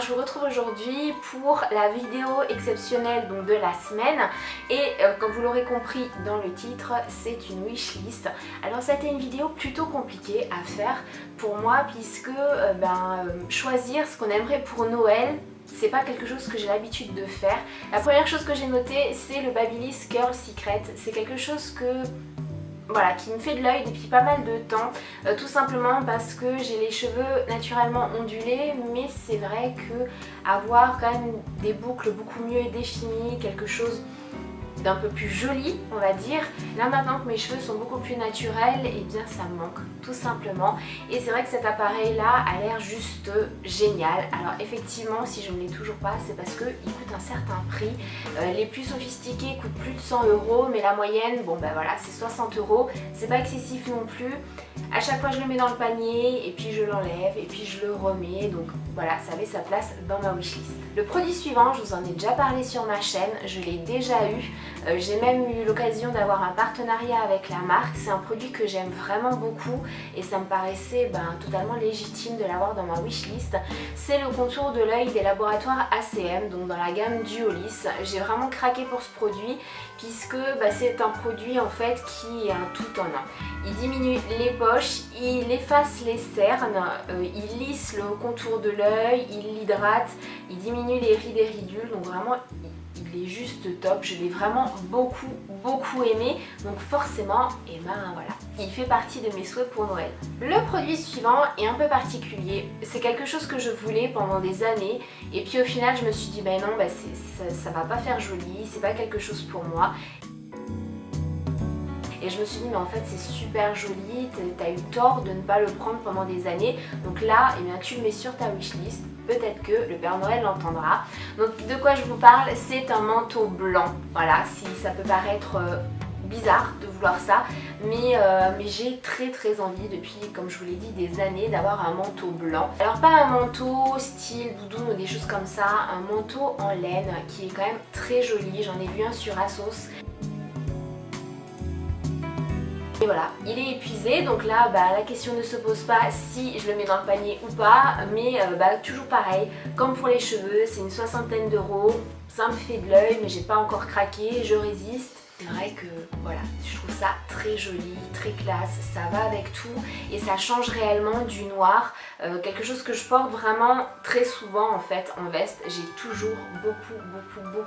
je vous retrouve aujourd'hui pour la vidéo exceptionnelle donc de la semaine et comme vous l'aurez compris dans le titre, c'est une wishlist. Alors ça a été une vidéo plutôt compliquée à faire pour moi puisque choisir ce qu'on aimerait pour Noël, c'est pas quelque chose que j'ai l'habitude de faire. La première chose que j'ai notée, c'est le Babyliss Curl Secret. C'est quelque chose qui me fait de l'œil depuis pas mal de temps, tout simplement parce que j'ai les cheveux naturellement ondulés, mais c'est vrai que avoir quand même des boucles beaucoup mieux définies, quelque chose d'un peu plus joli on va dire, là maintenant que mes cheveux sont beaucoup plus naturels, et bien ça me manque tout simplement. Et c'est vrai que cet appareil là a l'air juste génial. Alors effectivement, si je ne l'ai toujours pas, c'est parce qu'il coûte un certain prix. Les plus sophistiqués coûtent plus de 100 €, mais la moyenne, c'est 60 €. C'est pas excessif non plus. À chaque fois je le mets dans le panier et puis je l'enlève et puis je le remets, donc voilà, ça avait sa place dans ma wishlist. Le produit suivant, je vous en ai déjà parlé sur ma chaîne, je l'ai déjà eu, j'ai même eu l'occasion d'avoir un partenariat avec la marque. C'est un produit que j'aime vraiment beaucoup et ça me paraissait totalement légitime de l'avoir dans ma wishlist. C'est le contour de l'œil des laboratoires ACM, donc dans la gamme Duolis. J'ai vraiment craqué pour ce produit puisque c'est un produit en fait qui est un tout en un. Il diminue les poches, il efface les cernes, il lisse le contour de l'œil, il l'hydrate, il diminue les rides et ridules, donc vraiment il est juste top. Je l'ai vraiment beaucoup aimé, donc forcément voilà, il fait partie de mes souhaits pour Noël. Le produit suivant est un peu particulier, c'est quelque chose que je voulais pendant des années et puis au final je me suis dit non, ça va pas faire joli, c'est pas quelque chose pour moi. Et je me suis dit mais en fait c'est super joli, t'as eu tort de ne pas le prendre pendant des années, donc là tu le mets sur ta wishlist, peut-être que le Père Noël l'entendra. Donc de quoi je vous parle, c'est un manteau blanc. Voilà, si ça peut paraître bizarre de vouloir ça, mais j'ai très envie depuis, comme je vous l'ai dit, des années d'avoir un manteau blanc. Alors pas un manteau style doudoune ou des choses comme ça, un manteau en laine qui est quand même très joli. J'en ai vu un sur Asos. Et voilà, il est épuisé, donc là la question ne se pose pas si je le mets dans le panier ou pas, mais toujours pareil, comme pour les cheveux, c'est une 60aine d'euros, ça me fait de l'œil mais j'ai pas encore craqué, je résiste. C'est vrai que voilà, je trouve ça très joli, très classe, ça va avec tout et ça change réellement du noir, quelque chose que je porte vraiment très souvent en fait en veste. J'ai toujours beaucoup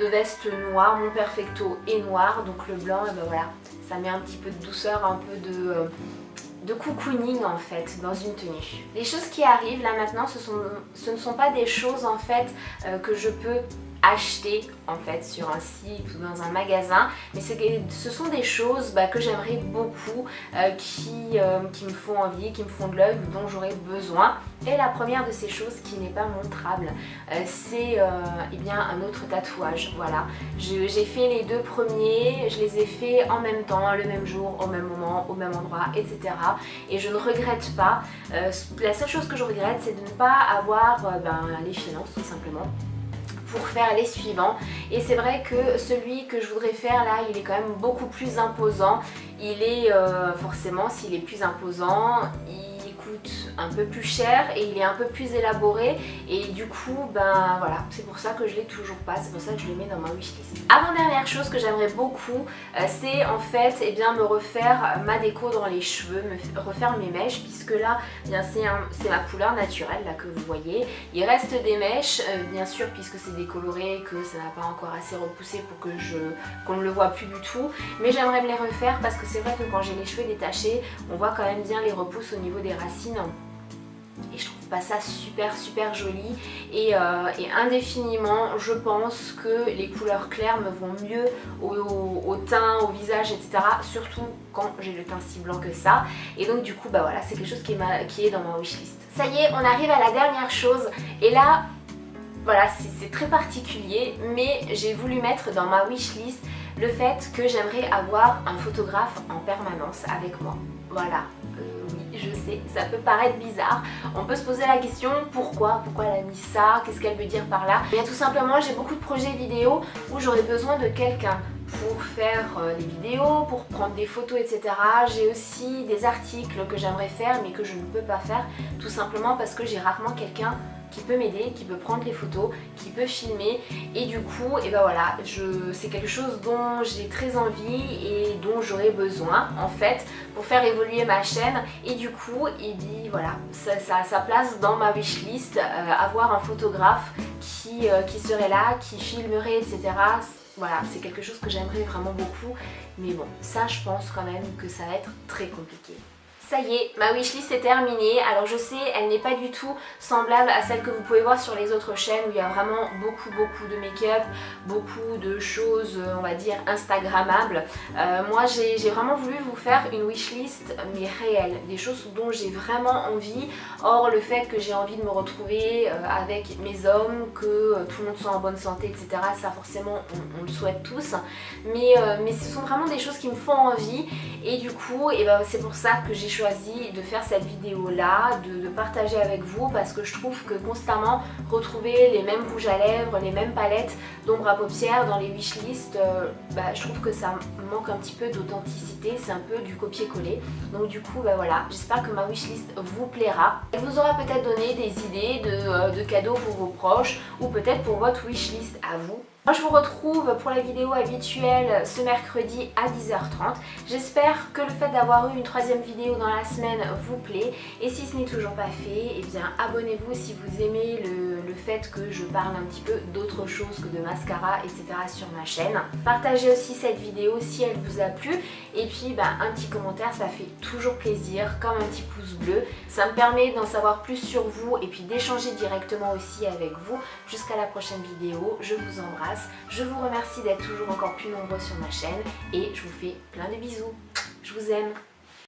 de vestes noires, mon perfecto est noir, donc le blanc, voilà, ça met un petit peu de douceur, un peu de cocooning en fait dans une tenue. Les choses qui arrivent là maintenant, ce ne sont pas des choses en fait que je peux acheter en fait sur un site ou dans un magasin, mais ce sont des choses que j'aimerais beaucoup, qui me font envie, qui me font de l'œil ou dont j'aurais besoin. Et la première de ces choses qui n'est pas montrable, c'est un autre tatouage. Voilà, j'ai fait les deux premiers, je les ai fait en même temps, le même jour, au même moment, au même endroit, etc. Et je ne regrette pas. La seule chose que je regrette, c'est de ne pas avoir les finances tout simplement pour faire les suivants. Et c'est vrai que celui que je voudrais faire là, il est quand même beaucoup plus imposant. Il est forcément, s'il est plus imposant, il coûte un peu plus cher et il est un peu plus élaboré et du coup voilà, c'est pour ça que je l'ai toujours pas, c'est pour ça que je le mets dans ma wishlist. Avant-dernière chose que j'aimerais beaucoup, c'est en fait me refaire ma déco dans les cheveux, refaire mes mèches, puisque là c'est ma couleur naturelle là que vous voyez. Il reste des mèches bien sûr puisque c'est décoloré, que ça n'a pas encore assez repoussé pour que qu'on ne le voit plus du tout, mais j'aimerais me les refaire parce que c'est vrai que quand j'ai les cheveux détachés, on voit quand même bien les repousses au niveau des racines. Et je trouve pas ça super joli et indéfiniment je pense que les couleurs claires me vont mieux au teint, au visage, etc. Surtout quand j'ai le teint si blanc que ça. Et donc du coup voilà, c'est quelque chose qui est dans ma wishlist. Ça y est, on arrive à la dernière chose et là voilà, c'est très particulier, mais j'ai voulu mettre dans ma wishlist le fait que j'aimerais avoir un photographe en permanence avec moi. Voilà. Oui, je sais, ça peut paraître bizarre. On peut se poser la question pourquoi elle a mis ça, qu'est-ce qu'elle veut dire par là. Bien tout simplement, j'ai beaucoup de projets vidéo où j'aurais besoin de quelqu'un pour faire des vidéos, pour prendre des photos, etc. J'ai aussi des articles que j'aimerais faire mais que je ne peux pas faire tout simplement parce que j'ai rarement quelqu'un qui peut m'aider, qui peut prendre les photos, qui peut filmer et du coup et ben voilà, c'est quelque chose dont j'ai très envie et dont j'aurais besoin en fait pour faire évoluer ma chaîne et du coup et bien voilà, ça a sa place dans ma wishlist, avoir un photographe qui serait là, qui filmerait etc. Voilà, c'est quelque chose que j'aimerais vraiment beaucoup mais bon, ça je pense quand même que ça va être très compliqué. Ça y est, ma wishlist est terminée. Alors je sais, elle n'est pas du tout semblable à celle que vous pouvez voir sur les autres chaînes où il y a vraiment beaucoup de make-up, beaucoup de choses, on va dire, instagrammables. Moi j'ai vraiment voulu vous faire une wishlist mais réelle, des choses dont j'ai vraiment envie. Or le fait que j'ai envie de me retrouver avec mes hommes, que tout le monde soit en bonne santé, etc. Ça forcément on le souhaite tous. Mais ce sont vraiment des choses qui me font envie et du coup et ben, c'est pour ça que j'ai choisi de faire cette vidéo là, de partager avec vous parce que je trouve que constamment retrouver les mêmes rouges à lèvres, les mêmes palettes d'ombre à paupières dans les wishlists, je trouve que ça manque un petit peu d'authenticité, c'est un peu du copier-coller. Donc du coup voilà, j'espère que ma wishlist vous plaira. Elle vous aura peut-être donné des idées de cadeaux pour vos proches ou peut-être pour votre wishlist à vous. Moi je vous retrouve pour la vidéo habituelle ce mercredi à 10h30. J'espère que le fait d'avoir eu une troisième vidéo dans la semaine vous plaît. Et si ce n'est toujours pas fait, eh bien abonnez-vous si vous aimez le fait que je parle un petit peu d'autre chose que de mascara, etc. sur ma chaîne. Partagez aussi cette vidéo si elle vous a plu. Et puis un petit commentaire, ça fait toujours plaisir, comme un petit pouce bleu. Ça me permet d'en savoir plus sur vous et puis d'échanger directement aussi avec vous. Jusqu'à la prochaine vidéo, je vous embrasse. Je vous remercie d'être toujours encore plus nombreux sur ma chaîne et je vous fais plein de bisous. Je vous aime.